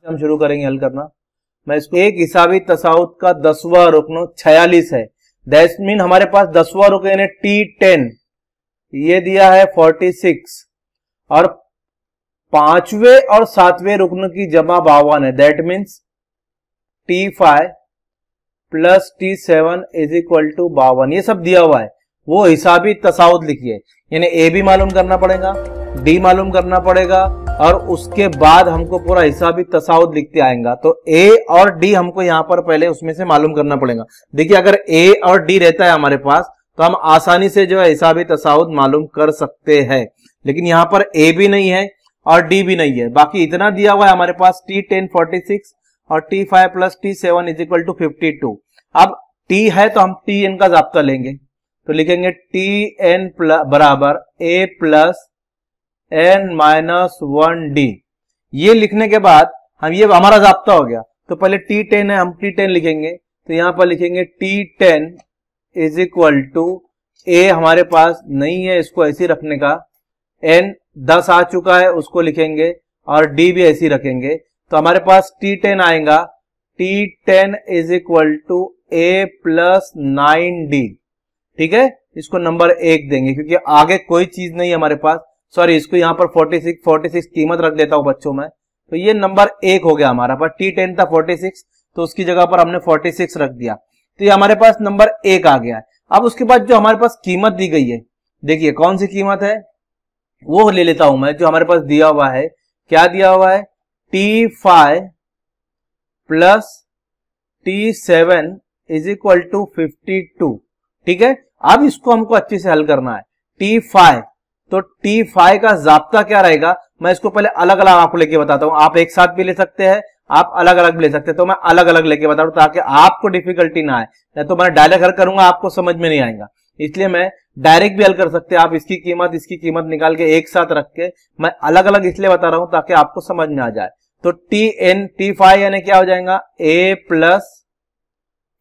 हम शुरू करेंगे हल करना। मैं इसको एक हिसाबी तसाउत का 10वां रुकन 46 है, दैट मीन हमारे पास 10वां रुकन यानी T10 ये दिया है 46 और 5वें और 7वें रुकन की जमा 52 है, that means T5 plus T7 is equal to 52। ये सब दिया हुआ है, वो हिसाबी तसाउत लिखिए, यानी ए भी मालूम करना पड़ेगा, डी मालूम करना पड़ेगा और उसके बाद हमको पूरा हिसाबी तसाउत लिखते आएगा। तो ए और डी हमको यहां पर पहले उसमें से मालूम करना पड़ेगा। देखिए अगर ए और डी रहता है हमारे पास तो हम आसानी से जो है हिसाबी तसाउत मालूम कर सकते हैं, लेकिन यहां पर ए भी नहीं है और डी भी नहीं है। बाकी इतना दिया हुआ है हमारे पास T10 46 और T5 plus T7 is equal to 52। अब T है तो हम Tn का जाब्ता लेंगे, तो लिखेंगे Tn बराबर A plus n minus 1D। ये लिखने के बाद हम ये हमारा जाब्ता हो गया, तो पहले T10 है हम T10 लिखेंगे, तो यहां पर लिखेंगे T10 is equal to A हमारे पास नहीं है, इसको ऐसे रखने का, n 10 आ चुका है उसको लिखेंगे और D भी ऐसे रखेंगे, तो हमारे पास T10 आएगा, T10 is equal to A plus 9D। ठीक है, इसको नंबर 1 देंगे क्योंकि आगे कोई चीज नहीं है हमारे पास। सॉरी, इसको यहां पर 46 कीमत रख देता हूं बच्चों में, तो ये नंबर 1 हो गया हमारा पास। T10 था 46 तो उसकी जगह पर हमने 46 रख दिया, तो ये हमारे पास नंबर 1 आ गया है। अब उसके बाद जो हमारे पास कीमत दी गई है, देखिए कौन सी कीमत है वो ले लेता हूं मैं, जो हमारे पास दिया हुआ है। क्या दिया हुआ है? T5 plus T7 is equal to 52। ठीक है, अब इसको हमको अच्छे से हल करना है। T5, तो T5 का जाब्ता क्या रहेगा, मैं इसको पहले अलग अलग आपको लेके बताता हूं। आप एक साथ भी ले सकते हैं, आप अलग अलग भी ले सकते हैं, तो मैं अलग अलग लेके बता रहा हूं ताकि आपको डिफिकल्टी ना आए। या तो मैं डायरेक्ट हल करूंगा आपको समझ में नहीं आएगा, इसलिए मैं डायरेक्ट भी हल कर सकते हैं। आप इसकी कीमत निकाल के एक साथ रख के, मैं अलग अलग इसलिए बता रहा हूं ताकि आपको समझ में आ जाए। तो T5 यानी क्या हो जाएगा? A प्लस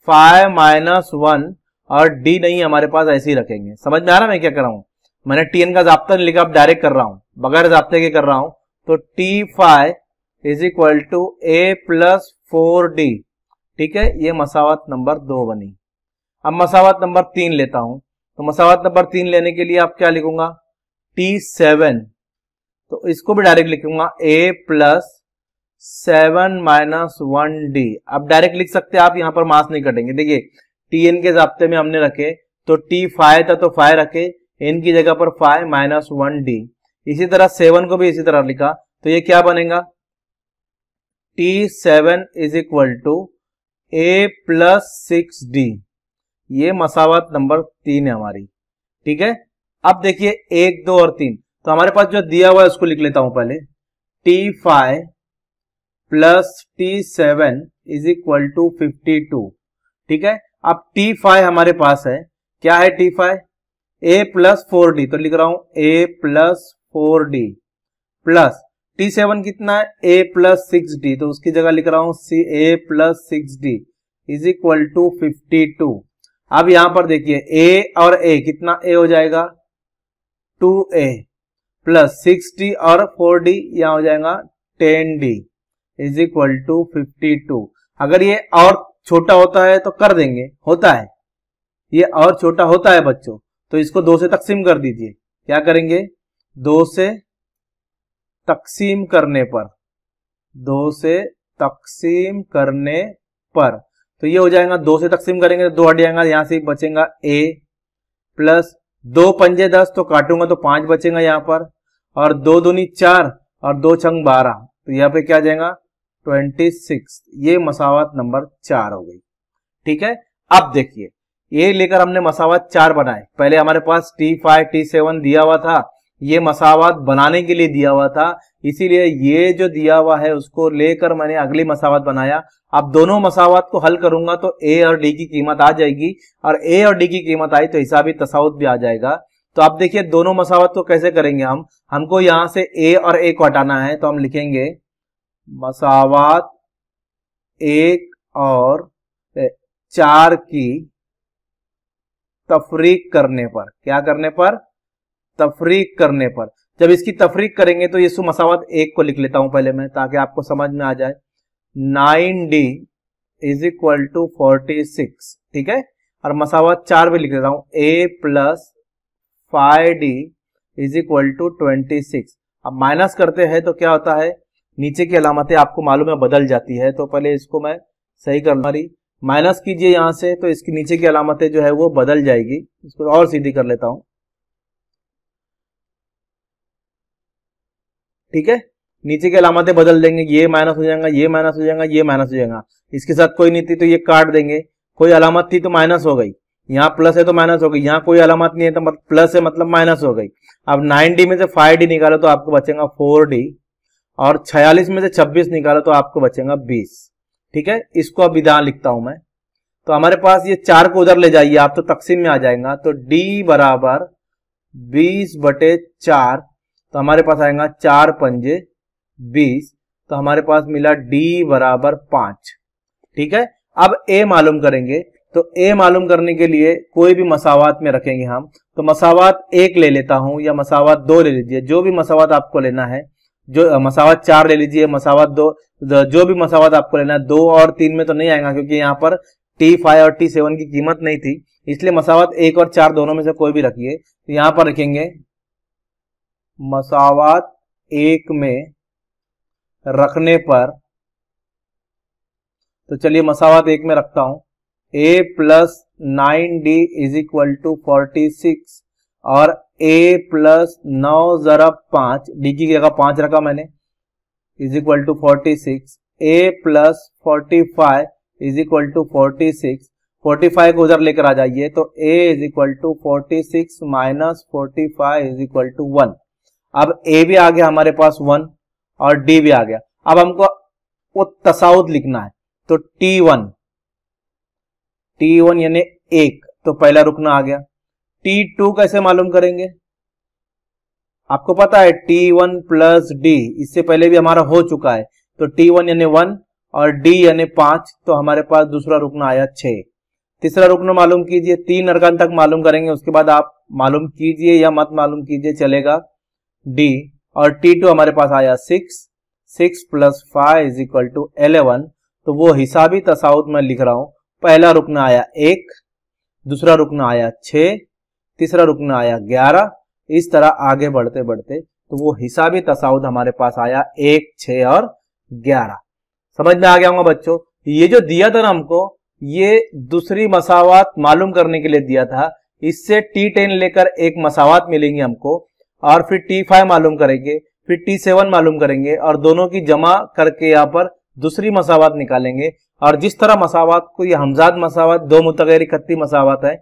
5 माइनस 1 और D नहीं हमारे पास, ऐसे ही रखेंगे। समझ में आ रहा मैं क्या कर रहा हूं? मैंने Tn का जाब्ता नहीं लिखा, अब डायरेक्ट कर रहा हूं, बगैर जाब्ते के कर रहा हूं। तो T5 is equal to A plus 4D। ठीक है, ये मसावत नंबर 2 बनी। अब मसावत नंबर 3 लेता हूं, तो मसावत नंबर 3 लेने के लिए आप क्या लिखूंगा? T7, तो इसको भी डायरेक्ट लिखूंगा A प्लस 7 माइनस 1D। अब डायरेक्ट लिख सकते हैं आप, यहां पर मास नहीं कटेंगे। देखिए Tn के जाब्ते में हमने रखे तो T5 था तो 5 रखे, n की जगह पर 5 माइनस 1D। इसी तरह 7 को भी इसी तरह लिखा, तो ये क्या बनेगा? T7 is equal to A plus 6D। ये मसावत नंबर 3 है हमारी। ठीक है, अब देखिए 1, 2 और 3, तो हमारे पास जो दिया हुआ है उसको लिख लेता हूं पहले। T5 plus T7 is equal to 52। ठीक है, अब T5 हमारे पास है, क्या है T5? A प्लस 4D, तो लिख रहा हूं A plus 4D plus T7 कितना है? A प्लस 6D, तो उसकी जगह लिख रहा हूं A plus 6D is equal to 52। अब यहां पर देखिए A और A कितना A हो जाएगा? 2A प्लस 6D और 4D यहां हो जाएगा 10D इज इक्वल टू 52। अगर ये और छोटा होता है तो कर देंगे, होता है, ये और छोटा होता है बच्चों, तो इसको 2 से तकसीम कर दीजिए। क्या करेंगे? 2 से तकसीम करने पर, 2 से तकसीम करने पर, तो ये हो जाएगा 2 से तकसीम करेंगे तो 2 हट जाएगा, यहां से बचेगा A प्लस 2 पंजे 10, तो काटूंगा तो 5 बचेगा यहां पर, और 2 दूनी 4 और 2 छंग 12, तो यहाँ पे क्या आ जाएगा? 26। ये मसावत नंबर 4 हो गई। ठीक है, अब देखिए ये लेकर हमने मसावत 4 बनाए। पहले हमारे पास T5 T7 दिया हुआ था, ये मसावत बनाने के लिए दिया हुआ था, इसीलिए ये जो दिया हुआ है उसको लेकर मैंने अगली मसावत बनाया। अब दोनों मसावत को हल करूंगा तो A और D की कीमत आ जाएगी, और A और D की कीमत आई तो हिसाबी तसाउत भी आ जाएगा। तो अब देखिए दोनों मसावत को कैसे करेंगे हमको यहां से A और A को हटाना है, तो हम लिखेंगे मसावत 1 और 4 की तफरीक करने पर। क्या करने पर? तफरीक करने पर, जब इसकी तफरीक करेंगे तो ये मसावत 1 को लिख लेता हूं पहले मैं, ताकि आपको समझ में आ जाए। 9d इज इक्वल टू 46, ठीक है, और मसावत 4 भी लिख लेता हूं, a plus 5d is equal to 26। अब माइनस करते हैं तो क्या होता है, नीचे की अलामतें आपको मालूम है बदल जाती है, तो पहले इसको मैं सही कर लूं। माइनस कीजिए यहां से तो इसकी नीचे की अलामतें जो है वो बदल जाएगी। इसको और सीधी कर लेता हूं, ठीक है, नीचे की अलामतें बदल देंगे, ये माइनस हो जाएगा, ये माइनस हो जाएगा, ये माइनस हो जाएगा। इसके साथ कोई नहीं थी तो ये काट देंगे, कोई अलामत थी तो माइनस हो गई, यहाँ प्लस है तो माइनस हो गई, यहाँ कोई अलामत नहीं है तो प्लस है मतलब माइनस हो गई। अब 9d में से 5d निकालो तो आपको बचेगा 4d, और 46 में से 26 निकालो तो आपको बचेगा 20, ठीक है। इसको अब विधान लिखता हूं मैं, तो हमारे पास ये 4 को उधर ले जाइए आप तो तकसीम में आ जाएगा, तो d बराबर 20/4, तो हमारे पास आएगा 4 पंजे 20, तो हमारे पास मिला d बराबर 5, ठीक है। अब a मालूम करेंगे, तो a मालूम करने के लिए कोई भी मसावात में रखेंगे हम, तो मसावात 1 ले लेता हूं या मसावात 2 ले लीजिए, जो भी मसावात आपको लेना है, जो मसावत 4 ले लीजिए, मसावत 2, जो भी मसावत आपको लेना है। 2 और 3 में तो नहीं आएगा क्योंकि यहाँ पर T5 और T7 की कीमत नहीं थी, इसलिए मसावत 1 और 4 दोनों में से कोई भी रखिए। तो यहाँ पर रखेंगे मसावत 1 में रखने पर, तो चलिए मसावत 1 में रखता हूं, a plus 9d is equal to 46 और a प्लस 9 ज़रब 5, डी की जगह 5 रखा मैंने, is equal to 46, a plus 45 is equal to 46, 45 को उधर लेकर आ जाइए, तो a is equal to 46 minus 45 is equal to 1। अब a भी आ गया हमारे पास 1 और d भी आ गया। अब हमको वो तसाउद लिखना है, तो T1 यानी 1, तो पहला रुकना आ गया। T2 कैसे मालूम करेंगे, आपको पता है T1 प्लस D, इससे पहले भी हमारा हो चुका है, तो T1 यानी 1 और D यानी 5, तो हमारे पास दूसरा रुकना आया 6। तीसरा रुकना मालूम कीजिए, 3 अरकान तक मालूम करेंगे, उसके बाद आप मालूम कीजिए या मत मालूम कीजिए चलेगा, D, और T2 हमारे पास आया 6, 6 प्लस 5 इज इक्वल टू 11, तो वो हिसाबी तसाउद में लिख रहा हूं, पहला रुकना आया 1, दूसरा रुकना आया 6, तीसरा रुकना आया 11, इस तरह आगे बढ़ते बढ़ते तो वो हिसाबी तसाउद हमारे पास आया 1, 6 और 11। समझ में आ गया होगा बच्चों। ये जो दिया था ना हमको, ये दूसरी मसावात मालूम करने के लिए दिया था, इससे T10 लेकर एक मसावात मिलेंगी हमको, और फिर T5 मालूम करेंगे, फिर T7 मालूम करेंगे, और दोनों की जमा करके यहाँ पर दूसरी मसावात निकालेंगे। और जिस तरह मसावात को ये हमजाद मसावात, दो मुतगैर खत्ती मसावात है,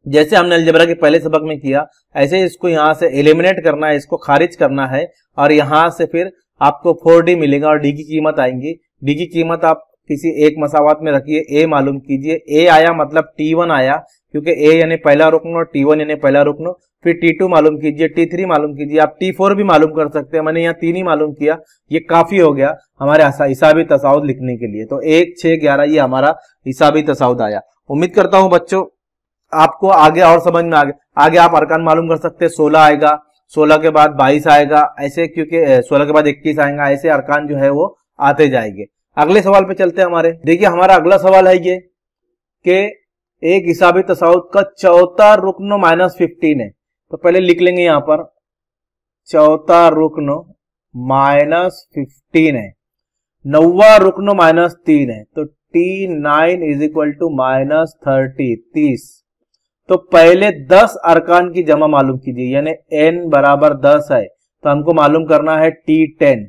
जैसे हमने अलजेब्रा के पहले सबक में किया, ऐसे इसको यहाँ से एलिमिनेट करना है, इसको खारिज करना है, और यहाँ से फिर आपको 4d मिलेगा और d की कीमत आएंगी। d की कीमत आप किसी एक मसावात में रखिए, a मालूम कीजिए, a आया मतलब T1 आया, क्योंकि a यानी पहला रुकन और T1 यानी पहला रुकन, फिर T2 मालूम कीजिए, T3 मालूम कीजिए, आप T4 भी मालूम कर सकते हैं, मैंने यहाँ 3 ही मालूम किया, ये काफी हो गया हमारे हिसाबी तसाउद लिखने के लिए। तो 1, 6, 11 ये हमारा हिसाबी तसाउद आया। उम्मीद करता हूं बच्चों आपको आगे और समझ में आगे आप अरकान मालूम कर सकते हैं। 16 आएगा, 16 के बाद 22 आएगा, ऐसे, क्योंकि 16 के बाद 21 आएगा, ऐसे अरकान जो है वो आते जाएंगे। अगले सवाल पे चलते हैं हमारे। देखिए हमारा अगला सवाल है ये कि एक हिसाबी तसाउद का चौथा रुकन -15 है, तो पहले लिख लेंगे यहाँ पर चौथा रुकन -15 है, नौवा रुकन -3 है, तो T9 इज इक्वल टू -30, 30। तो पहले 10 अरकान की जमा मालूम कीजिए, यानी n बराबर 10 है, तो हमको मालूम करना है T10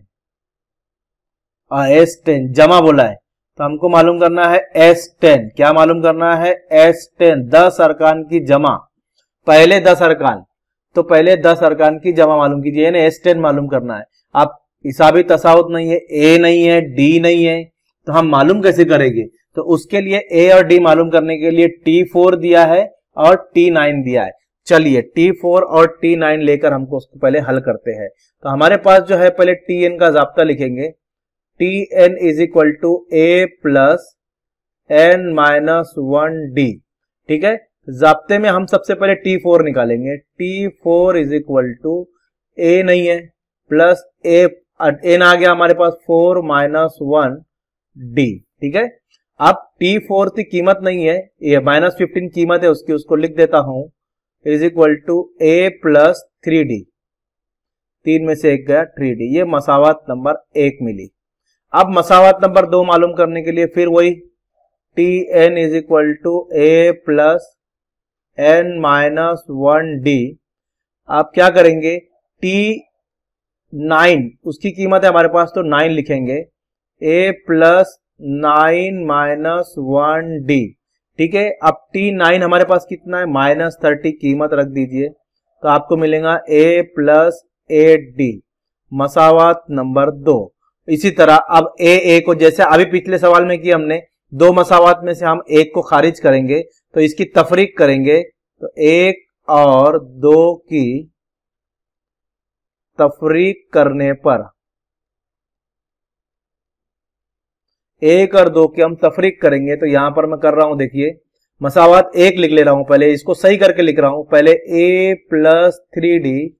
और S10, जमा बोला है तो हमको मालूम करना है S10। क्या मालूम करना है? S10, 10 अरकान की जमा, पहले 10 अरकान, तो पहले 10 अरकान की जमा मालूम कीजिए, यानी S10 मालूम करना है। आप हिसाबी तसाउत नहीं है, A नहीं है, D नहीं है, तो हम मालूम कैसे करेंगे? तो उसके लिए A और D मालूम करने के लिए T4 दिया है और T9 दिया है। चलिए T4 और T9 लेकर हमको उसको पहले हल करते हैं। तो हमारे पास जो है पहले Tn का जाब्ता लिखेंगे, Tn is equal to A plus n-1d, ठीक है। जाब्ते में हम सबसे पहले T4 निकालेंगे। T4 इज इक्वल टू ए नहीं है प्लस ए, एन आ गया हमारे पास 4 माइनस 1 डी। ठीक है, अब T4 की कीमत नहीं है, ये -15 कीमत है उसकी, उसको लिख देता हूं is equal to A plus 3D, 3 में से 1 गया 3D। ये मसावत नंबर 1 मिली। अब मसावत नंबर 2 मालूम करने के लिए फिर वही Tn is equal to A plus n minus 1D। आप क्या करेंगे, T9 उसकी कीमत है हमारे पास तो 9 लिखेंगे, a प्लस 9 माइनस 1D। ठीक है, अब T9 हमारे पास कितना है, -30 कीमत रख दीजिए तो आपको मिलेगा a प्लस 8D, मसावत नंबर 2। इसी तरह अब a को जैसे अभी पिछले सवाल में किया हमने, 2 मसावत में से हम 1 को खारिज करेंगे तो इसकी तफरीक करेंगे, तो 1 और 2 की तफरीक करने पर, 1 और 2 की हम तफरीक करेंगे तो यहां पर मैं कर रहा हूं, देखिए मसावत 1 लिख ले रहा हूं, पहले इसको सही करके लिख रहा हूं। पहले a plus 3D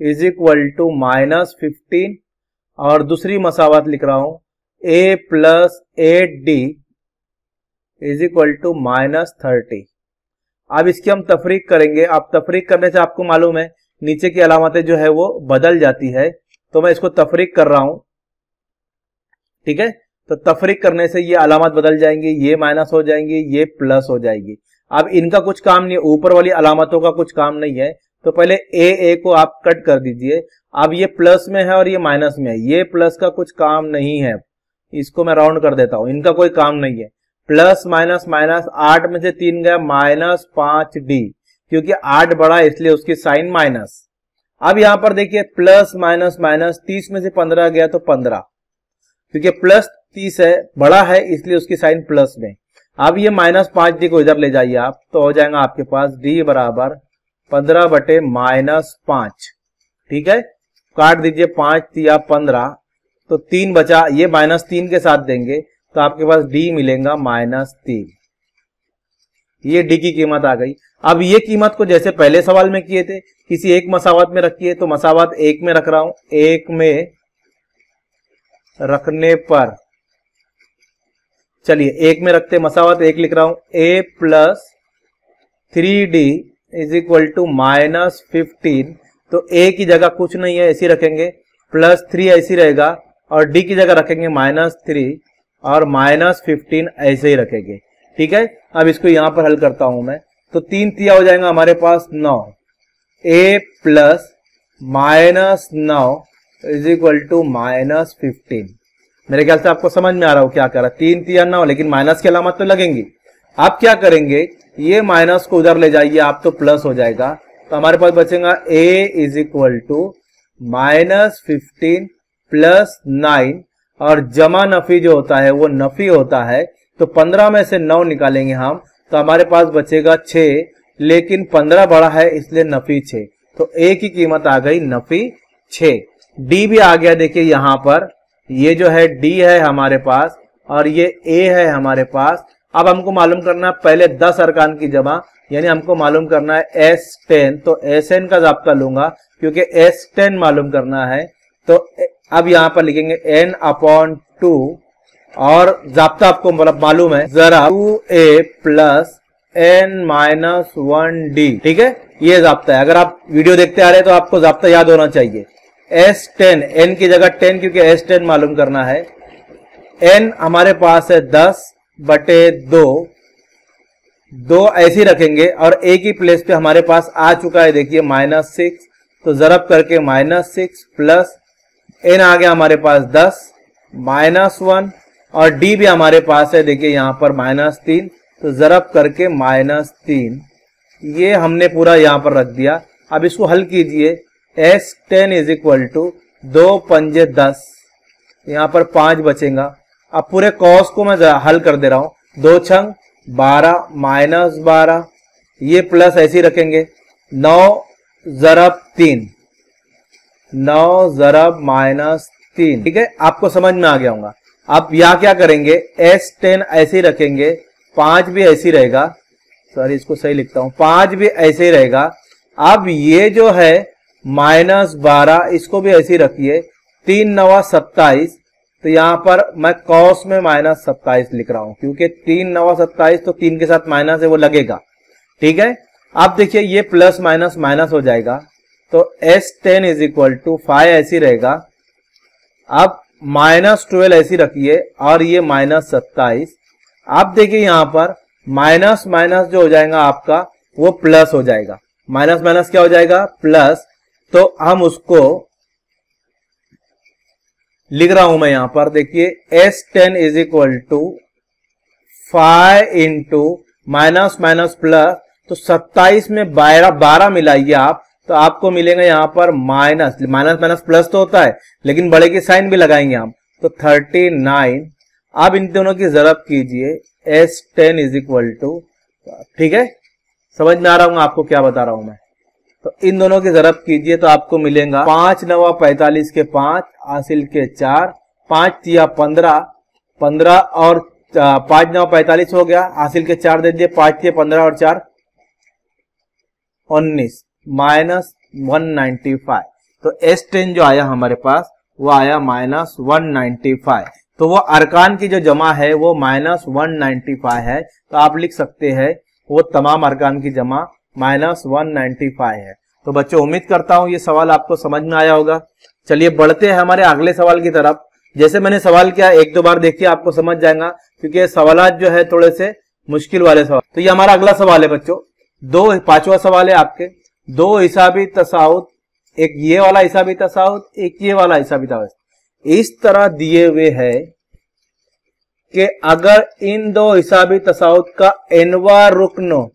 is equal to -15 और दूसरी मसावत लिख रहा हूं a plus 8D is equal to -30। अब इसकी हम तफरीक करेंगे। अब तफरीक करने से आपको मालूम है नीचे की अलामतें जो है वो बदल जाती है, तो मैं इसको तफरीक कर रहा हूं। ठीक है, तो तफरीक करने से ये अलामत बदल जाएंगी, ये माइनस हो जाएंगी, ये प्लस हो जाएगी। अब इनका कुछ काम नहीं है, ऊपर वाली अलामतों का कुछ काम नहीं है, तो पहले ए को आप कट कर दीजिए। अब ये प्लस में है और ये माइनस में है, ये प्लस का कुछ काम नहीं है, इसको मैं राउंड कर देता हूं, इनका कोई काम नहीं है। प्लस माइनस माइनस, 8 में से 3 गया -5D, क्योंकि 8 बड़ा है इसलिए उसकी साइन माइनस। अब यहां पर देखिए प्लस माइनस माइनस, 30 में से 15 गया तो 15, क्योंकि प्लस 30 है, बड़ा है इसलिए उसकी साइन प्लस में। अब ये -5D को इधर ले जाइए आप, तो हो जाएगा आपके पास D बराबर 15/-5। ठीक है, काट दीजिए, 5 या 15 तो 3 बचा, ये -3 के साथ देंगे तो आपके पास D मिलेगा -3। ये D की कीमत आ गई। अब ये कीमत को जैसे पहले सवाल में किए थे, किसी एक मसावत में रखिए, तो मसावत 1 में रख रहा हूं, 1 में रखने पर, चलिए 1 में रखते, मसावत 1 लिख रहा हूं, a plus 3D is equal to -15, तो a की जगह कुछ नहीं है ऐसी रखेंगे, +3 ऐसी रहेगा और D की जगह रखेंगे -3 और -15 ऐसे ही रखेंगे। ठीक है, अब इसको यहां पर हल करता हूं मैं, तो 3 तिया हो जाएगा हमारे पास 9, a plus -9 is equal to -15। मेरे ख्याल से आपको समझ में आ रहा हो क्या कर रहा है, 3 तिया 9, लेकिन माइनस की अलामत तो लगेंगी। आप क्या करेंगे, ये माइनस को उधर ले जाइए आप, तो प्लस हो जाएगा, तो हमारे पास बचेगा a is equal to -15 plus 9, और जमा नफी जो होता है वो नफी होता है, तो 15 में से 9 निकालेंगे हम, तो हमारे पास बचेगा 6, लेकिन 15 बड़ा है इसलिए नफी 6, तो a की कीमत आ गई नफी 6। D भी आ गया, देखिए यहां पर ये जो है D है हमारे पास और ये A है हमारे पास। अब हमको मालूम करना है पहले 10 अरकान की जमा, यानी हमको मालूम करना है S10, तो SN का जाब्ता लूंगा क्योंकि S10 मालूम करना है। तो अब यहां पर लिखेंगे n/2 और जाब्ता आपको मालूम है जरा 2a प्लस n-1d। ठीक है, ये जाब्ता है। अगर आप वीडियो देखते आ रहे हैं तो आपको जाब्ता याद होना चाहिए। S10, n की जगह 10 क्योंकि S10 मालूम करना है। n हमारे पास है 10/2, 2 ऐसी रखेंगे और a की प्लेस पे हमारे पास आ चुका है, देखिए -6, तो जरब करके -6 प्लस n आ गया हमारे पास 10 -1 और d भी हमारे पास है, देखिए यहां पर -3, तो जरब करके -3, ये हमने पूरा यहां पर रख दिया। अब इसको हल कीजिए, S10 इज इक्वल टू 2 पंजे 10, यहां पर 5 बचेगा। अब पूरे कॉस को मैं हल कर दे रहा हूं, 2 छंग 12 -12, ये प्लस ऐसे रखेंगे, 9 जरब 3, 9 जरब -3। ठीक है, आपको समझ में आ गया होगा। अब यहां क्या करेंगे, S10 ऐसे रखेंगे, 5 भी ऐसी रहेगा, सॉरी इसको सही लिखता हूं, 5 भी ऐसे ही रहेगा। अब ये जो है -12 इसको भी ऐसे ही रखिए, 3 9 27, तो यहां पर मैं कॉस में -27 लिख रहा हूं क्योंकि 3 9 27 तो 3 के साथ माइनस है वो लगेगा, ठीक है। अब देखिए ये प्लस माइनस माइनस हो जाएगा, तो S10 इज इक्वल टू 5 ऐसी रहेगा। अब -12 ऐसी रखिए और ये -27। अब देखिए यहां पर माइनस माइनस जो हो जाएगा आपका वो प्लस हो जाएगा, माइनस माइनस क्या हो जाएगा प्लस। तो हम उसको लिख रहा हूं मैं यहां पर, देखिए S10 is equal to 5 into minus minus plus, तो 27 में 12 मिलाइए आप, तो आपको मिलेगा यहां पर माइनस माइनस प्लस तो होता है लेकिन बड़े की साइन भी लगाएंगे हम, तो 39। अब इन दोनों की जरब कीजिए, S10 इज इक्वल टू, ठीक है, समझ में आ रहा हूं आपको क्या बता रहा हूं मैं। तो इन दोनों की जरब कीजिए तो आपको मिलेगा 5 9 45 के 5, हासिल के 4, 5 3 15, 15 और 5 9 45 हो गया, हासिल के 4 दे दिए, 5 3 15 और 4 19, -195। तो S10 जो आया हमारे पास वो आया -195। तो वो अरकान की जो जमा है वो -195 है, तो आप लिख सकते हैं वो तमाम अरकान की जमा -195 है। तो बच्चों उम्मीद करता हूं ये सवाल आपको समझ में आया होगा। चलिए बढ़ते हैं हमारे अगले सवाल की तरफ। जैसे मैंने सवाल किया 1-2 बार देखिए आपको समझ जाएगा, क्योंकि सवाल जो है थोड़े से मुश्किल वाले सवाल। तो ये हमारा अगला सवाल है बच्चों, 5वां सवाल है आपके, 2 हिसाबी तसाउत, एक ये वाला हिसाबी तसाउत, एक ये वाला हिसाबी तसाउत इस तरह दिए हुए है कि अगर इन 2 हिसाबी तसाउत का एनवा रुक्न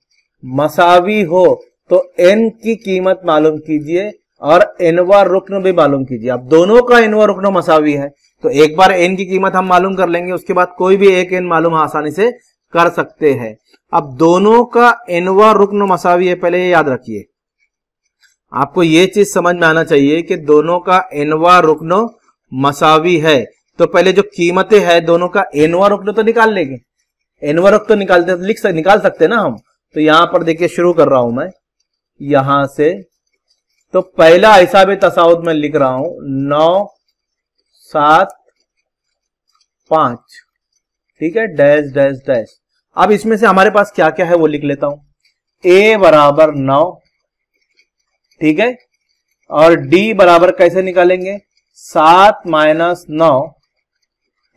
मसावी हो तो एन की कीमत मालूम कीजिए और एनवा रुक्न भी मालूम कीजिए। अब दोनों का एनवा रुक्न मसावी है तो एक बार एन की कीमत हम मालूम कर लेंगे, उसके बाद कोई भी एक एन मालूम आसानी से कर सकते हैं। अब दोनों का एनवा रुक्न मसावी है, पहले ये याद रखिए, आपको ये चीज समझ में आना चाहिए कि दोनों का एनवा रुक्न मसावी है। तो पहले जो कीमतें हैं दोनों का एनवा रुक्न तो निकाल लेंगे, एनवा रुक्न तो निकाल सकते ना हम। तो यहां पर देखिए शुरू कर रहा हूं मैं यहां से, तो पहला हिसाब तसाउत में लिख रहा हूं 9 7 5, ठीक है, डैश डैश डैश। अब इसमें से हमारे पास क्या क्या है वो लिख लेता हूं, a बराबर 9, ठीक है, और d बराबर कैसे निकालेंगे 7 - 9,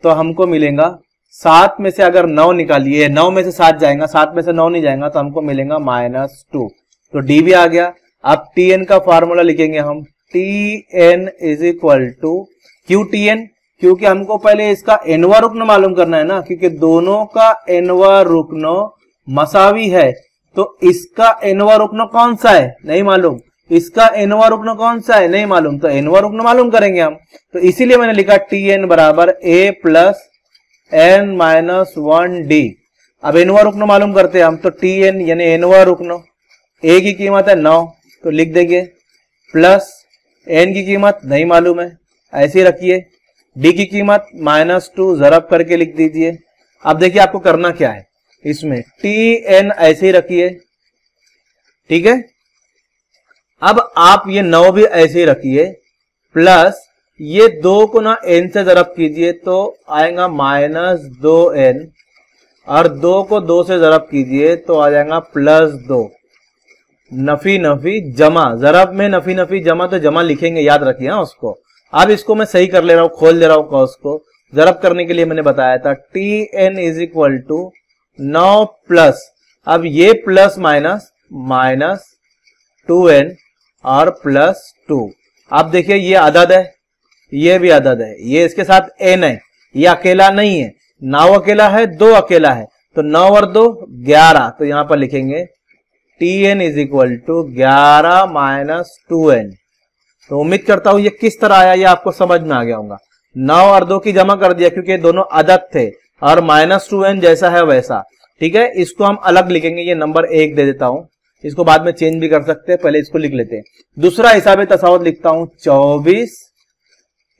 तो हमको मिलेगा 7 में से अगर 9 निकालिए, 9 में से 7 जाएगा, 7 में से 9 नहीं जाएगा, तो हमको मिलेगा -2, तो d भी आ गया। अब tn का फार्मूला लिखेंगे हम, tn इज इक्वल टू, क्यों tn, क्योंकि हमको पहले इसका एनवा रुक्न मालूम करना है ना, क्योंकि दोनों का एनवा रुक्न मसावी है। तो इसका एनवा रुक्न कौन सा है नहीं मालूम, इसका एनवा रुक्न कौन सा है नहीं मालूम, तो एनवा रुक्न मालूम करेंगे हम। तो इसीलिए मैंने लिखा tn बराबर a प्लस n - 1d। अब एनवा रुक्न मालूम करते हैं हम, तो tn यानी एनवा रुक्न, a की कीमत है 9 तो लिख देंगे, प्लस n की कीमत नहीं मालूम है ऐसे रखिए, d की कीमत -2 जरब करके लिख दीजिए। अब देखिए आपको करना क्या है, इसमें tn ऐसे ही रखिए, ठीक है। अब आप ये 9 भी ऐसे ही रखिए, प्लस ये 2 को ना n से जरब कीजिए तो आएगा -2n, और 2 को 2 से जरब कीजिए तो आ जाएगा +2। नफी नफी जमा, जरब में नफी नफी जमा, तो जमा लिखेंगे याद रखिए ना उसको। अब इसको मैं सही कर ले रहा हूं, खोल दे रहा हूं कॉस को, जरब करने के लिए मैंने बताया था tn is equal to 9 plus, अब ये प्लस माइनस -2n और +2। अब देखिए ये अदद है, ये भी अदद है, ये इसके साथ n है, ये अकेला नहीं है, 9 अकेला है 2 अकेला है, तो 9 और 2 11, तो यहां पर लिखेंगे tn is equal to 11 - 2n। तो उम्मीद करता हूं ये किस तरह आया ये आपको समझ में आ गया होगा। 9 और 2 की जमा कर दिया क्योंकि दोनों अदद थे, और -2n जैसा है वैसा, ठीक है। इसको हम अलग लिखेंगे, ये नंबर 1 दे देता हूं, इसको बाद में चेंज भी कर सकते हैं, पहले इसको लिख लेते हैं। दूसरा हिसाब तसाउत लिखता हूं 24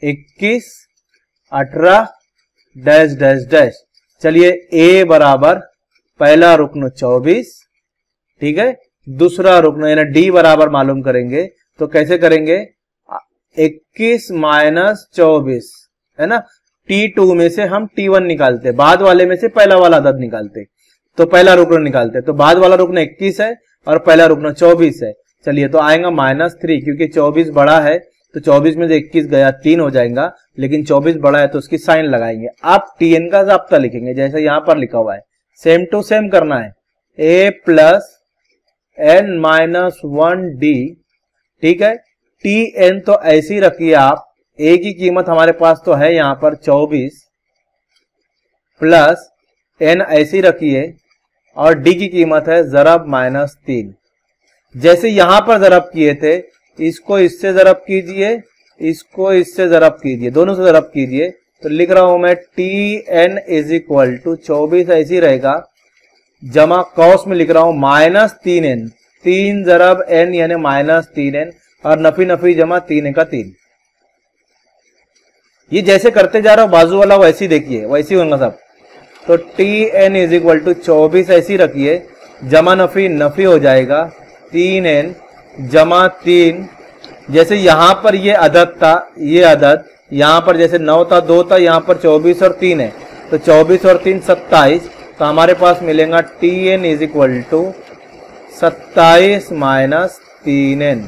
21 18 डैश डैश डैश। चलिए a बराबर पहला रुक्न 24, ठीक है। दूसरा रुकन यानी डी बराबर मालूम करेंगे तो कैसे करेंगे, 21 माइनस 24 है ना, T2 में से हम T1 निकालते, बाद वाले में से पहला वाला अदद निकालते, तो पहला रुकन निकालते, तो बाद वाला रुकन 21 है और पहला रुकन 24 है। चलिए तो आएगा -3, क्योंकि 24 बड़ा है तो 24 में से 21 गया 3 हो जाएगा, लेकिन 24 बड़ा है तो उसकी साइन लगाएंगे। आप Tn का ज़ाब्ता लिखेंगे जैसे यहां पर लिखा हुआ है, सेम टू सेम करना है, a plus n minus 1d, ठीक है। Tn तो ऐसे ही रखिए आप, a की कीमत हमारे पास तो है यहां पर 24 प्लस n ऐसी रखिए और d की कीमत है ज़रब -3। जैसे यहां पर ज़रब किए थे, इसको इससे ज़रब कीजिए, इसको इससे ज़रब कीजिए, दोनों से ज़रब कीजिए, तो लिख रहा हूं मैं Tn इज इक्वल टू 24 ऐसी रहेगा, जमा कौस में लिख रहा हूं -3n, 3 ज़रब n यानी -3n, और नफी नफी जमा 3 का 3। ये जैसे करते जा रहा हूं बाजू वाला वैसे ही देखिए, वैसे ही होगा सब। तो Tn इज इक्वल टू 24 ऐसी रखिए, जमा नफी नफी हो जाएगा, 3n जमा 3, जैसे यहां पर ये अदद था, ये अदद यहां पर जैसे 9 था 2 था, यहां पर 24 और 3 है, तो 24 और 3 27, तो हमारे पास मिलेगा Tn is equal to 27 minus 3n।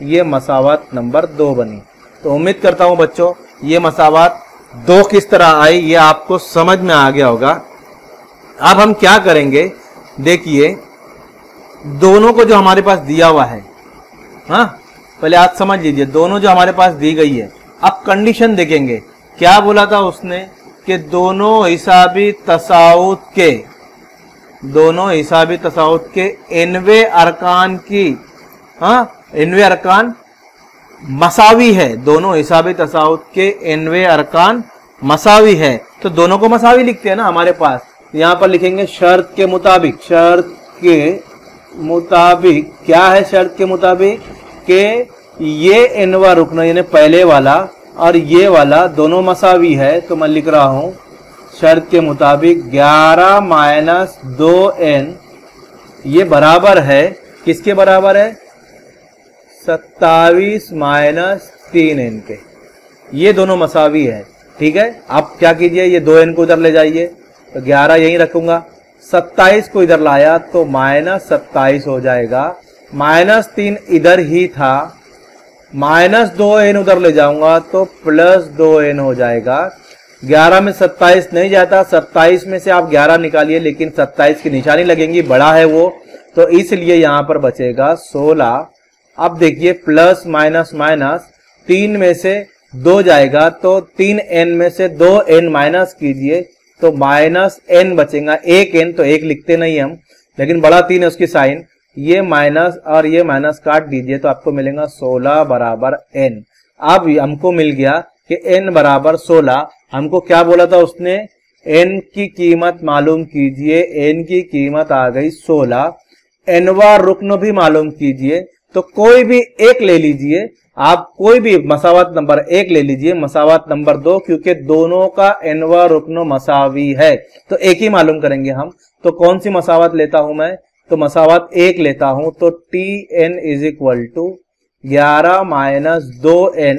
ये मसावत नंबर 2 बनी। तो उम्मीद करता हूं बच्चों ये मसावत 2 किस तरह आई ये आपको समझ में आ गया होगा। अब हम क्या करेंगे, देखिए दोनों को जो हमारे पास दिया हुआ है, हाँ पहले आज समझ लीजिए, दोनों जो हमारे पास दी गई है, अब कंडीशन देखेंगे। क्या बोला था उसने कि दोनों हिसाबी तसाउत के, दोनों हिसाबी तसाउत के इनवे अरकान की, हाँ इनवे अरकान मसावी है, दोनों हिसाबी तसाउत के इनवे अरकान मसावी है, तो दोनों को मसावी लिखते हैं ना हमारे पास। यहां पर लिखेंगे शर्त के मुताबिक, शर्त के मुताबिक क्या है, शर्त के मुताबिक के ये इनवा रुकना यानी पहले वाला और ये वाला दोनों मसावी है, तो मैं लिख रहा हूं शर्त के मुताबिक 11 माइनस 2n ये बराबर है, किसके बराबर है, 27 माइनस 3n के, ये दोनों मसावी है, ठीक है। आप क्या कीजिए, ये 2n को उधर ले जाइए, तो 11 यहीं रखूंगा, 27 को इधर लाया तो -27 हो जाएगा, -3 इधर ही था, -2n उधर ले जाऊंगा तो +2n हो जाएगा। 11 में 27 नहीं जाता, 27 में से आप 11 निकालिए, लेकिन 27 की निशानी लगेंगी, बड़ा है वो, तो इसलिए यहां पर बचेगा 16। अब देखिए प्लस माइनस माइनस, 3 में से 2 जाएगा तो 3n में से 2n माइनस कीजिए तो -n बचेगा, 1n तो 1 लिखते नहीं हम, लेकिन बड़ा 3 है उसकी साइन, ये माइनस और ये माइनस काट दीजिए तो आपको मिलेगा 16 बराबर n। अब हमको मिल गया कि n बराबर 16। हमको क्या बोला था उसने, n की कीमत मालूम कीजिए, n की कीमत आ गई 16, nवा रुकन भी मालूम कीजिए, तो कोई भी एक ले लीजिए, आप कोई भी मसावत नंबर 1 ले लीजिए, मसावत नंबर 2, क्योंकि दोनों का एनवा रुकन मसावी है तो एक ही मालूम करेंगे हम। तो कौन सी मसावत लेता हूं मैं, तो मसावत 1 लेता हूं, तो Tn is equal to 11 minus 2n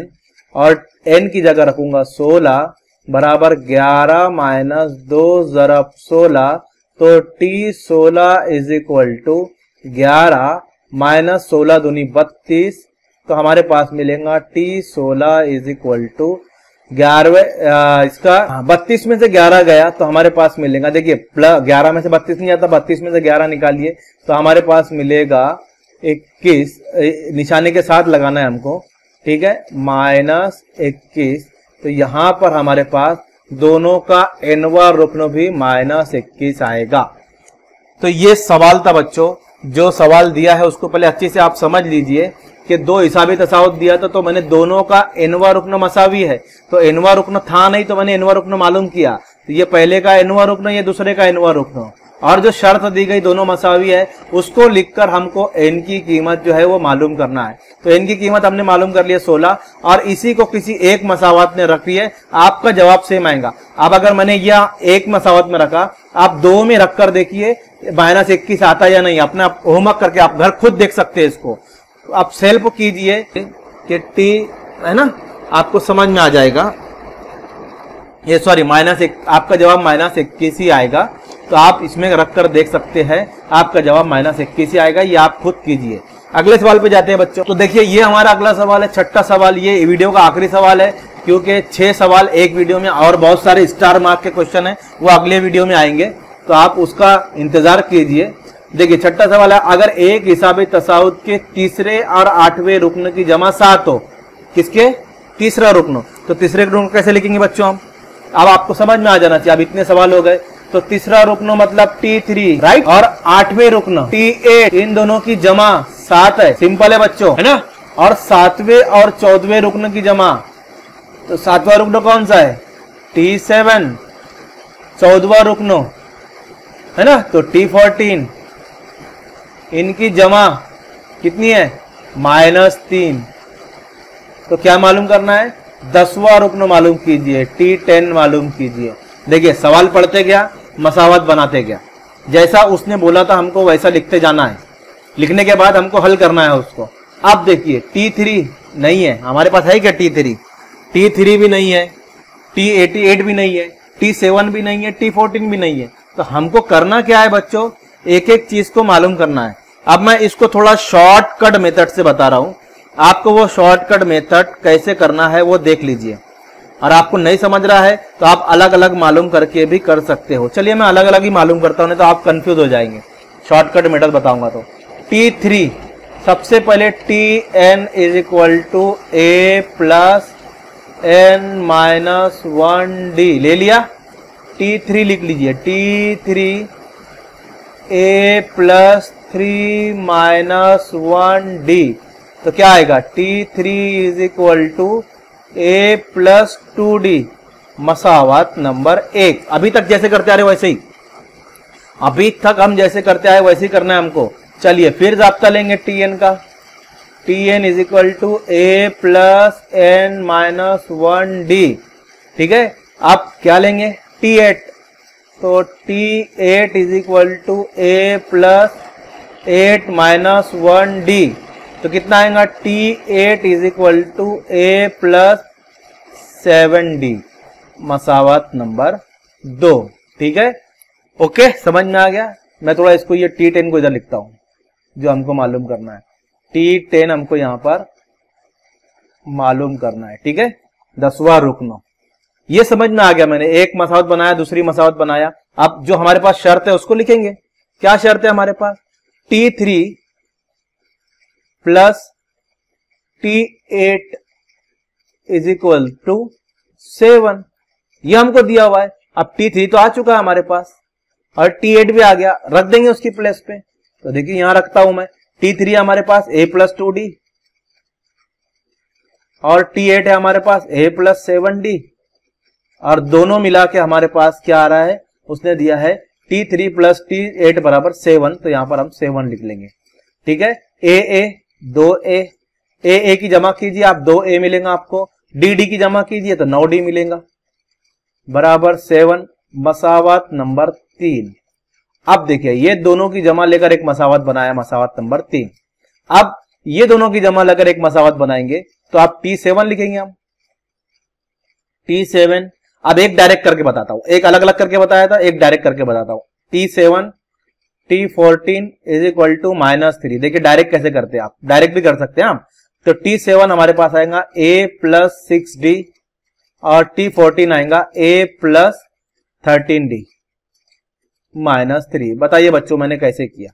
और n की जगह रखूंगा 16 बराबर 11 माइनस 2 ज़रब 16, तो T16 is equal to 11 minus 16 दूनी 32, तो हमारे पास मिलेगा T16 इज इक्वल टू 11, इसका 32 में से 11 गया तो हमारे पास मिलेगा, देखिए 11 में से 32 नहीं आता, 32 में से 11 निकालिए तो हमारे पास मिलेगा 21, निशाने के साथ लगाना है हमको, ठीक है, -21। तो यहां पर हमारे पास दोनों का एनवा रुकन भी -21 आएगा। तो ये सवाल था बच्चों, जो सवाल दिया है उसको पहले अच्छे से आप समझ लीजिए कि 2 हिसाबी तसाउत दिया था, तो मैंने दोनों का एनवा रुकन मसावी है, तो एनवा रुकन था नहीं तो मैंने एनवा रुकन मालूम किया, तो ये पहले का एनवा रुकन, ये दूसरे का एनवा रुकन, और जो शर्त दी गई दोनों मसावी है उसको लिखकर हमको n की कीमत जो है वो मालूम करना है। तो n की कीमत हमने मालूम कर लिया 16 और इसी को किसी एक मसावत ने रख लिया, आपका जवाब सेम आएगा। अब अगर मैंने यह एक मसावत में रखा, आप 2 में रख कर देखिए -21 आता या नहीं, अपना होमवर्क करके आप घर खुद देख सकते हैं इसको। तो आप सेल्फ कीजिए कि t है ना, आपको समझ में आ जाएगा। ये सॉरी -1, आपका जवाब -21 ही आएगा। तो आप इसमें रख कर देख सकते हैं, आपका जवाब -21 ही आएगा। ये आप खुद कीजिए। अगले सवाल पे जाते हैं बच्चों। तो देखिए ये हमारा अगला सवाल है, छठा सवाल। ये वीडियो का आखिरी सवाल है क्योंकि 6 सवाल एक वीडियो में और बहुत सारे स्टार मार्क के क्वेश्चन है वो अगले वीडियो में आएंगे, तो आप उसका इंतजार कीजिए। देखिए छठा सवाल है, अगर एक हिसाबी तसाउद के तीसरे और 8वें रुकन की जमा 7 हो, किसके? तीसरा रुकन। तो तीसरे रुकन कैसे लिखेंगे बच्चों हम? अब आपको समझ में आ जाना चाहिए। अब इतने सवाल हो गए। तो तीसरा रुकन मतलब T3 राइट, और 8वें रुकन T8, इन दोनों की जमा 7 है। सिंपल है बच्चों, है ना। और 7वें और 14वें रुकन की जमा, तो 7वां रुकन कौन सा है? T7। 14वां रुकन है ना, तो T14। इनकी जमा कितनी है? -3। तो क्या मालूम करना है? 10वां रुकन मालूम कीजिए, T10 मालूम कीजिए। देखिए सवाल पढ़ते गया, मसावत बनाते गया, जैसा उसने बोला था हमको वैसा लिखते जाना है। लिखने के बाद हमको हल करना है उसको। अब देखिए T3 नहीं है हमारे पास, है क्या T3? T3 भी नहीं है, T88 भी नहीं है, T7 भी नहीं है, T14 भी नहीं है। तो हमको करना क्या है बच्चों? एक एक चीज को मालूम करना है। अब मैं इसको थोड़ा शॉर्टकट मेथड से बता रहा हूं, आपको वो शॉर्टकट मेथड कैसे करना है वो देख लीजिए। और आपको नहीं समझ रहा है तो आप अलग अलग मालूम करके भी कर सकते हो। चलिए मैं अलग अलग ही मालूम करता हूं, नहीं तो आप कंफ्यूज हो जाएंगे। शॉर्टकट मेथड बताऊंगा। तो T3 सबसे पहले Tn = a + n-1d ले लिया। T3 लिख लीजिए, T3 a + 3-1d। तो क्या आएगा? T3 = a + 2d, मसावत number 1। अभी तक जैसे करते आ रहे वैसे ही, अभी तक हम जैसे करते आए वैसे ही करना है हमको। चलिए फिर जाब्ता लेंगे Tn का। Tn = a + n-1d, ठीक है। अब क्या लेंगे? T8। तो T8 = a + 8-1d। तो कितना आएगा? T8 = a + 7d, मसावत नंबर 2, ठीक है। ओके, समझ में आ गया। मैं थोड़ा इसको ये T10 को इधर लिखता हूं जो हमको मालूम करना है। T10 हमको यहां पर मालूम करना है, ठीक है। 10वां रुकन ये समझ में आ गया। मैंने एक मसावत बनाया, दूसरी मसावत बनाया। अब जो हमारे पास शर्त है उसको लिखेंगे। क्या शर्त है हमारे पास? T3 + T8 = 7, ये हमको दिया हुआ है। अब T3 तो आ चुका है हमारे पास और T8 भी आ गया, रख देंगे उसकी प्लेस पे। तो देखिए यहां रखता हूं मैं। T3 हमारे पास a + 2d और T8 है हमारे पास a + 7d, और दोनों मिला के हमारे पास क्या आ रहा है? उसने दिया है T3 + T8 = 7। तो यहां पर हम 7 लिख लेंगे, ठीक है। a 2a, a की जमा कीजिए आप 2a मिलेगा आपको। dd की जमा कीजिए तो 9d मिलेगा, बराबर 7, मसावत नंबर 3। अब देखिए ये दोनों की जमा लेकर एक मसावत बनाया, मसावत नंबर 3। अब ये दोनों की जमा लेकर एक मसावत बनाएंगे तो आप T7 लिखेंगे हम। T7 अब एक डायरेक्ट करके बताता हूं, एक अलग अलग करके बताया था, एक डायरेक्ट करके बताता हूं। T7 T14 = -3। देखिए डायरेक्ट कैसे करते हैं आप, डायरेक्ट भी कर सकते हैं आप। तो T7 हमारे पास आएगा a + 6d और T14 आएगा a + 13d -3। बताइए बच्चों मैंने कैसे किया?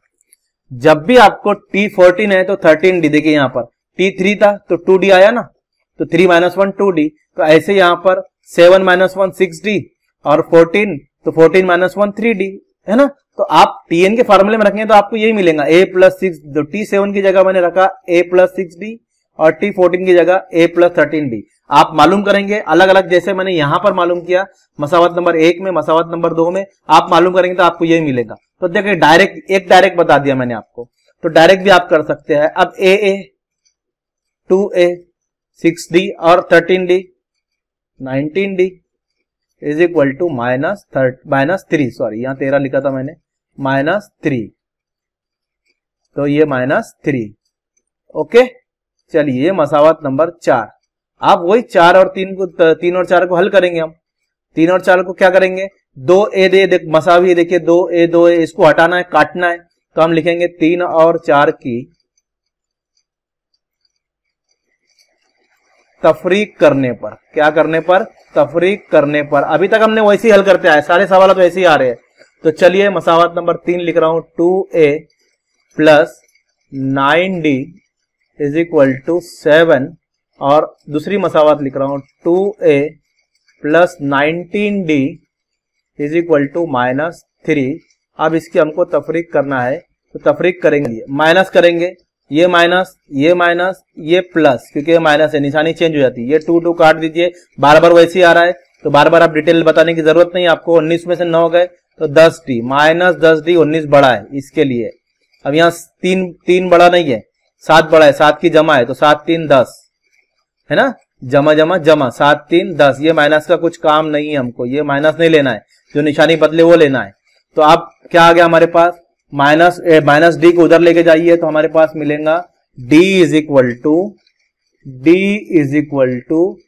जब भी आपको T14 है तो 13d, देखिए यहां पर T3 था तो 2d आया ना, तो 3 - 1 2d। तो ऐसे यहां पर 7 - 1 6d और 14, तो 14 - 1 3d, है ना। तो आप Tn के फार्मूले में रखेंगे तो आपको यही मिलेगा, a + 6। तो T7 की जगह मैंने रखा a + 6d और T14 की जगह a + 13d। आप मालूम करेंगे अलग अलग, जैसे मैंने यहां पर मालूम किया मसावत नंबर 1 में, मसावत नंबर 2 में आप मालूम करेंगे तो आपको यही मिलेगा। तो देखिए डायरेक्ट बता दिया मैंने आपको, तो डायरेक्ट भी आप कर सकते हैं। अब ए 2a 6d और 13d 19d is equal to -3, sorry यहाँ 13 लिखा था मैंने, -3, तो ये -3। ओके, चलिए ये मसावत नंबर 4। आप वही 4 और 4 को हल करेंगे हम। 3 और 4 को क्या करेंगे, 2a दे मसावी, देखिए 2a इसको हटाना है, काटना है, तो हम लिखेंगे 3 और 4 की तफरीक करने पर, क्या करने पर, तफरीक करने पर। अभी तक हमने वैसे ही हल करते आए, सारे सवाल तो ऐसे ही आ रहे हैं। तो चलिए मसावत नंबर 3 लिख रहा हूं, 2a plus 9d is equal to 7, और दूसरी मसावत लिख रहा हूं 2a plus 19d is equal to -3। अब इसकी हमको तफरीक करना है, तो तफरीक करेंगे, माइनस करेंगे, ये माइनस, ये प्लस, क्योंकि ये माइनस है, निशानी चेंज हो जाती है। ये 2 काट दीजिए, बार बार वैसे ही आ रहा है, तो बार बार आप डिटेल बताने की जरूरत नहीं आपको। 19 में से 9 गए तो 10d, -10d, 19 बड़ा है इसके लिए। अब यहाँ 3 बड़ा नहीं है, 7 बड़ा है, 7 की जमा है, तो 7 3 10 है ना, जमा 7 3 10। ये माइनस का कुछ काम नहीं है हमको, ये माइनस नहीं लेना है, जो निशानी बदले वो लेना है। तो अब क्या आ गया हमारे पास, माइनस डी को उधर लेके जाइए, तो हमारे पास मिलेगा d इज इक्वल टू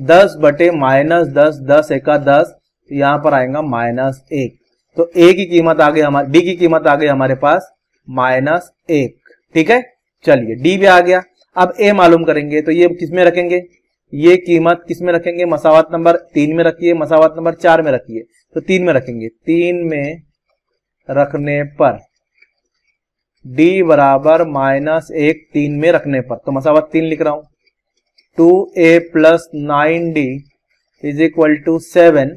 10 बटे -10, 10 एका 10, यहां पर आएगा -1। तो a की कीमत आ गई हमारी, d की कीमत आ गई हमारे पास -1। ठीक है, चलिए d भी आ गया। अब a मालूम करेंगे, तो ये किसमें रखेंगे, ये कीमत किसमें रखेंगे, मसावत नंबर 3 में रखिए, मसावत नंबर 4 में रखिए, तो 3 में रखेंगे। 3 में रखने पर d बराबर -1, 3 में रखने पर, तो मसावत 3 लिख रहा हूं, 2a plus 9d is equal to 7,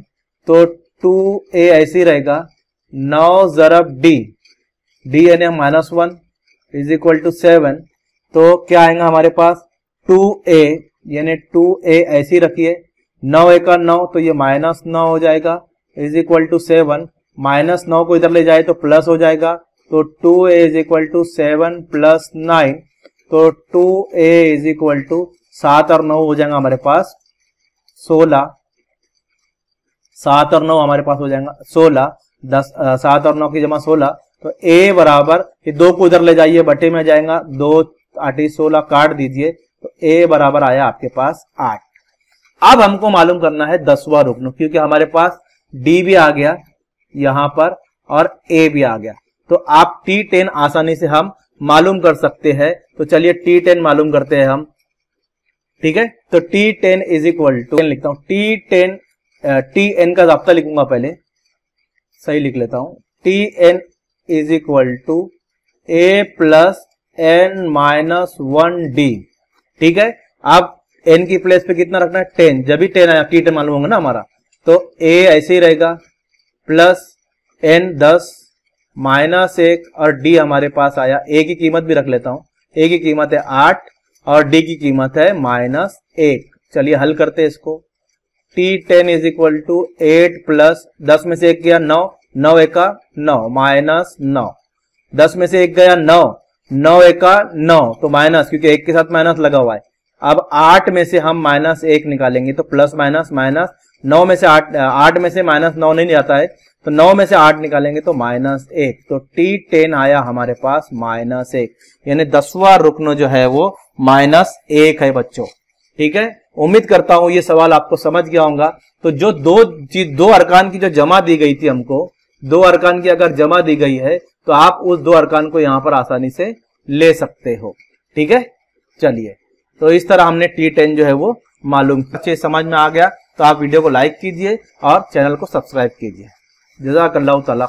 तो 2a ऐसे ही रहेगा, 9 ज़रब d यानी -1 इज इक्वल टू 7, तो क्या आएगा हमारे पास, 2a यानी 2a ऐसे ही रखिए, 9 एका 9, तो ये -9 हो जाएगा, इज इक्वल टू 7, -9 को इधर ले जाए तो प्लस हो जाएगा, तो 2a is equal to 7 plus 9, तो 2a इज इक्वल टू 7 और 9 हो जाएगा हमारे पास 16, 7 और 9 हमारे पास हो जाएगा 16, 7 और 9 की जमा 16, तो a बराबर, ये 2 को उधर ले जाइए, बटे में जाएगा, 2 8 16 काट दीजिए, तो a बराबर आया आपके पास 8। अब हमको मालूम करना है 10वां रुकन, क्योंकि हमारे पास d भी आ गया यहां पर और a भी आ गया, तो आप T10 आसानी से हम मालूम कर सकते हैं। तो चलिए T10 मालूम करते हैं हम, ठीक है। तो T10 इज इक्वल टू, लिखता हूं T10, Tn का जाब्ता लिखूंगा, पहले सही लिख लेता हूं, Tn is equal to a plus n-1d। ठीक है, अब n की प्लेस पे कितना रखना है, 10, जब भी 10 आया T10 मालूम होगा ना हमारा, तो a ऐसे ही रहेगा, प्लस n 10 -1 और d हमारे पास आया। a की कीमत भी रख लेता हूं, a की कीमत है 8 और d की कीमत है -1। चलिए हल करते हैं इसको। T10 is equal to 8 plus 10 में से 1 गया 9, 9 एका 9 -9, 10 में से 1 गया 9, 9 एका 9, तो माइनस, क्योंकि 1 के साथ माइनस लगा हुआ है। अब 8 में से हम -1 निकालेंगे, तो प्लस माइनस माइनस, 9 में से 8 में से -9 नहीं आता है, तो 9 में से 8 निकालेंगे तो -1, तो T10 आया हमारे पास -1, यानी 10वां रुकन जो है वो -1 है बच्चों। ठीक है, उम्मीद करता हूं ये सवाल आपको समझ गया होगा। तो जो दो अरकान की जो जमा दी गई थी हमको, 2 अरकान की अगर जमा दी गई है तो आप उस 2 अरकान को यहां पर आसानी से ले सकते हो। ठीक है, चलिए, तो इस तरह हमने T10 जो है वो मालूम, अच्छे समझ में आ गया तो आप वीडियो को लाइक कीजिए और चैनल को सब्सक्राइब कीजिए। जज़ाकल्लाहु ताला।